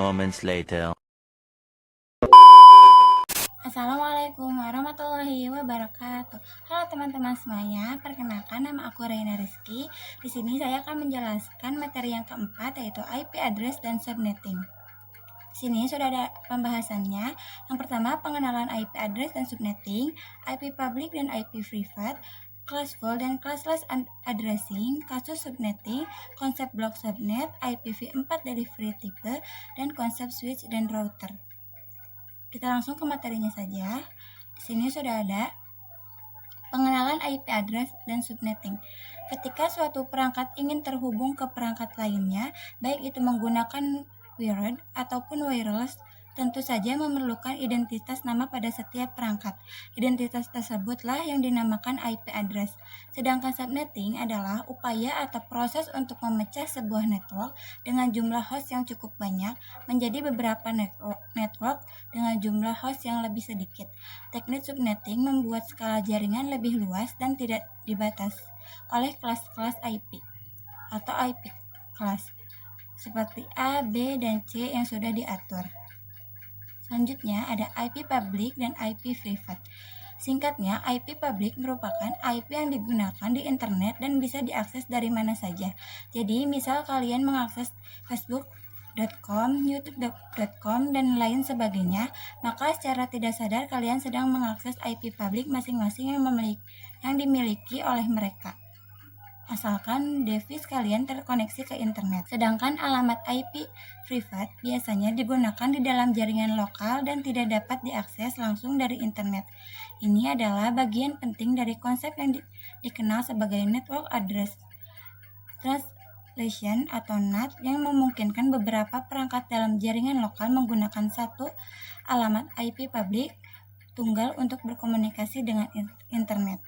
moments later. Assalamualaikum warahmatullahi wabarakatuh. Halo teman-teman semuanya, perkenalkan nama aku Raina Rizky. Di sini saya akan menjelaskan materi yang keempat, yaitu IP address dan subnetting. Di sini sudah ada pembahasannya. Yang pertama, pengenalan IP address dan subnetting, IP public dan IP private, classful dan classless addressing, kasus subnetting, konsep blok subnet, IPv4 delivery type, dan konsep switch dan router. Kita langsung ke materinya saja. Di sini sudah ada pengenalan IP address dan subnetting. Ketika suatu perangkat ingin terhubung ke perangkat lainnya, baik itu menggunakan wired ataupun wireless, tentu saja memerlukan identitas nama pada setiap perangkat. Identitas tersebutlah yang dinamakan IP address. Sedangkan subnetting adalah upaya atau proses untuk memecah sebuah network dengan jumlah host yang cukup banyak menjadi beberapa network dengan jumlah host yang lebih sedikit. Teknik subnetting membuat skala jaringan lebih luas dan tidak dibatasi oleh kelas-kelas IP atau IP class seperti A, B, dan C yang sudah diatur. Selanjutnya ada IP public dan IP private. Singkatnya, IP public merupakan IP yang digunakan di internet dan bisa diakses dari mana saja. Jadi, misal kalian mengakses facebook.com, youtube.com, dan lain sebagainya, maka secara tidak sadar kalian sedang mengakses IP public masing-masing yang dimiliki oleh mereka, asalkan device kalian terkoneksi ke internet. Sedangkan alamat IP private biasanya digunakan di dalam jaringan lokal dan tidak dapat diakses langsung dari internet. Ini adalah bagian penting dari konsep yang dikenal sebagai Network Address Translation atau NAT, yang memungkinkan beberapa perangkat dalam jaringan lokal menggunakan satu alamat IP publik tunggal untuk berkomunikasi dengan internet.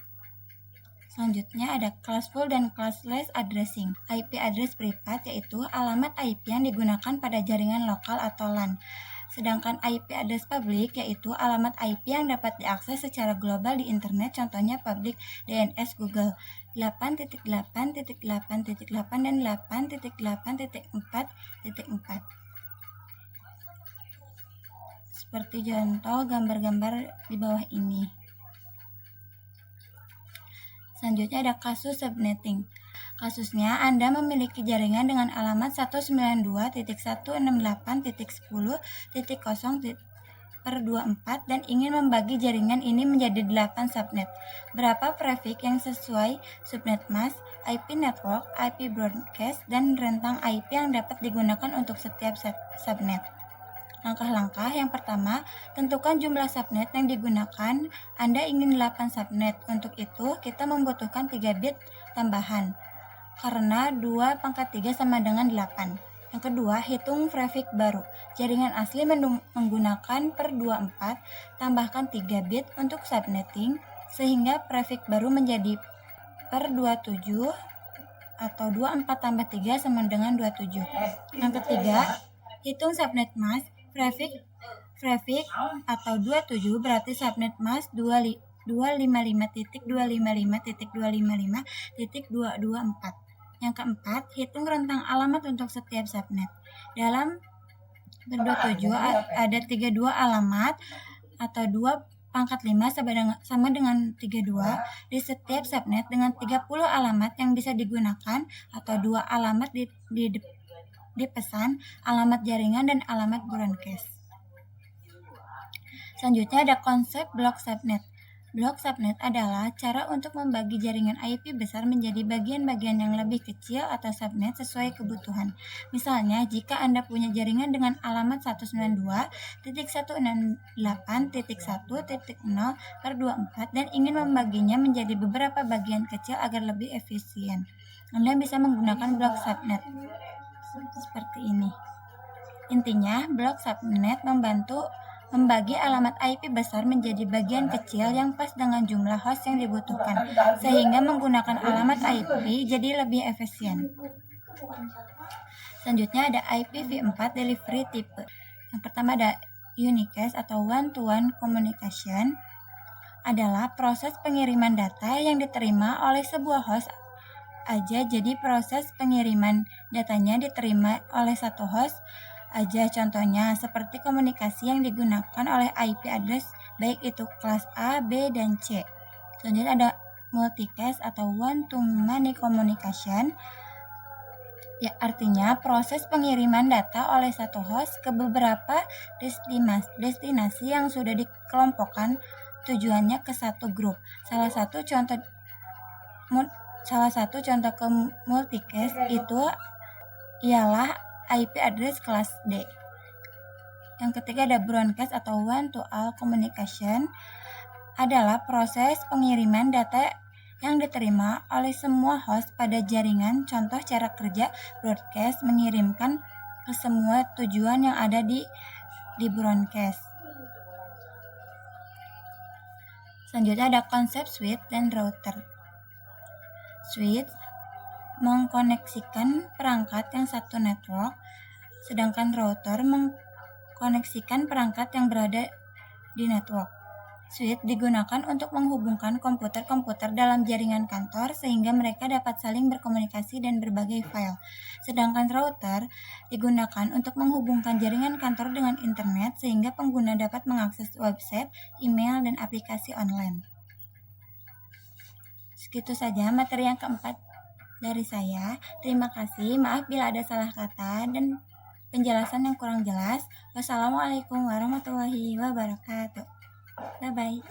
Selanjutnya ada classful dan classless addressing. IP address privat yaitu alamat IP yang digunakan pada jaringan lokal atau LAN. Sedangkan IP address public yaitu alamat IP yang dapat diakses secara global di internet, contohnya public DNS Google 8.8.8.8 dan 8.8.4.4. Seperti contoh gambar-gambar di bawah ini. Selanjutnya ada kasus subnetting. Kasusnya, Anda memiliki jaringan dengan alamat 192.168.10.0/24 dan ingin membagi jaringan ini menjadi 8 subnet. Berapa prefix yang sesuai subnet mask, IP network, IP broadcast, dan rentang IP yang dapat digunakan untuk setiap subnet. Langkah-langkah yang pertama, tentukan jumlah subnet yang digunakan. Anda ingin 8 subnet. Untuk itu, kita membutuhkan 3 bit tambahan, karena 2⁻³ sama dengan 8. Yang kedua, hitung prefix baru. Jaringan asli menggunakan per 24, tambahkan 3 bit untuk subnetting, sehingga prefix baru menjadi per 27 atau 24 tambah 3 sama dengan 27. Yang ketiga, hitung subnet mask. Prefix atau 27 berarti subnet mask 255.255.255.224. Yang keempat, hitung rentang alamat untuk setiap subnet. Dalam ber-27 ada 32 alamat atau 2⁻⁵ sama dengan 32 di setiap subnet dengan 30 alamat yang bisa digunakan atau 2 alamat di pesan, alamat jaringan, dan alamat broadcast. Selanjutnya ada konsep blok subnet. Blok subnet adalah cara untuk membagi jaringan IP besar menjadi bagian-bagian yang lebih kecil atau subnet sesuai kebutuhan. Misalnya, jika Anda punya jaringan dengan alamat 192.168.1.0/24 dan ingin membaginya menjadi beberapa bagian kecil agar lebih efisien, Anda bisa menggunakan blok subnet seperti ini. Intinya, blok subnet membantu membagi alamat IP besar menjadi bagian kecil yang pas dengan jumlah host yang dibutuhkan, sehingga menggunakan alamat IP jadi lebih efisien. Selanjutnya ada IPv4 delivery type. Yang pertama ada unicast atau one-to-one communication. Adalah proses pengiriman data yang diterima oleh sebuah host aja. Jadi proses pengiriman datanya diterima oleh satu host aja. Contohnya seperti komunikasi yang digunakan oleh IP address baik itu kelas A, B, dan C. Selanjutnya ada multicast atau one-to-many communication. Ya, artinya proses pengiriman data oleh satu host ke beberapa destinasi yang sudah dikelompokkan tujuannya ke satu grup. Salah satu contoh ke multicast itu ialah IP address kelas D. Yang ketiga ada broadcast atau one-to-all communication, adalah proses pengiriman data yang diterima oleh semua host pada jaringan. Contoh cara kerja broadcast mengirimkan ke semua tujuan yang ada di broadcast. Selanjutnya ada konsep switch dan router. Switch mengkoneksikan perangkat yang satu network, sedangkan router mengkoneksikan perangkat yang berada di network. Switch digunakan untuk menghubungkan komputer-komputer dalam jaringan kantor sehingga mereka dapat saling berkomunikasi dan berbagi file. Sedangkan router digunakan untuk menghubungkan jaringan kantor dengan internet sehingga pengguna dapat mengakses website, email, dan aplikasi online. Segitu saja materi yang keempat dari saya. Terima kasih. Maaf bila ada salah kata dan penjelasan yang kurang jelas. Wassalamualaikum warahmatullahi wabarakatuh. Bye-bye.